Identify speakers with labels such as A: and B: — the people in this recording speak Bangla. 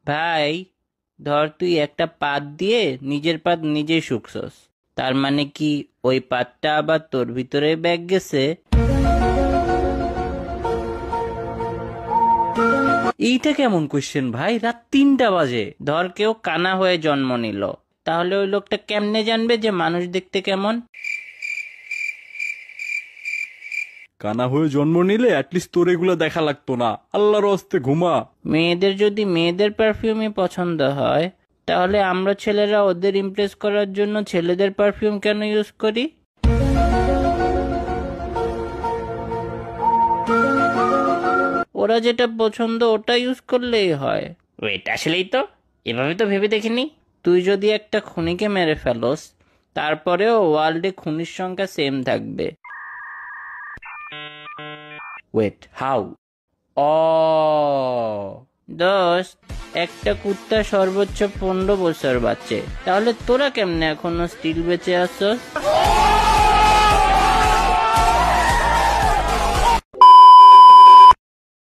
A: ভাই ধর তুই একটা পাত দিয়ে নিজের পাত নিজেই শুকছস, তার মানে কি ওই পাতটা আবার তোর ভিতরে ব্যাগ গেছে? এইটা কেমন কোশ্চেন ভাই? রাত 3টা বাজে। ধর কেউ কানা হয়ে জন্ম নিল, তাহলে ওই লোকটা কেমনে জানবে যে মানুষ দেখতে কেমন?
B: কানা হয়ে জন্ম নিলে অ্যাটলিস্ট তোর এগুলো দেখা লাগতো না। আল্লাহর হস্তে ঘুমা।
A: মেয়েদের যদি মেয়েদের পারফিউমই পছন্দ হয়, তাহলে আমরা ছেলেরা ওদের ইমপ্রেস করার জন্য ছেলেদের পারফিউম কেন ইউজ করি? ওরা যেটা পছন্দ ওটা ইউজ করলেই হয়। ওয়েট, আসলেই তো এভাবে তো ভেবে দেখিনি। তুই যদি একটা খুনিকে মেরে ফেলোস, তারপরেও ওয়ার্ল্ডে খুনির সংখ্যা সেম থাকবে। Wait, how? ও দোস্ত, একটা কুত্তা সর্বোচ্চ 15 বছর বাঁচে, তাহলে তোরা কেমনে এখনো স্টিল বেঁচে আছস?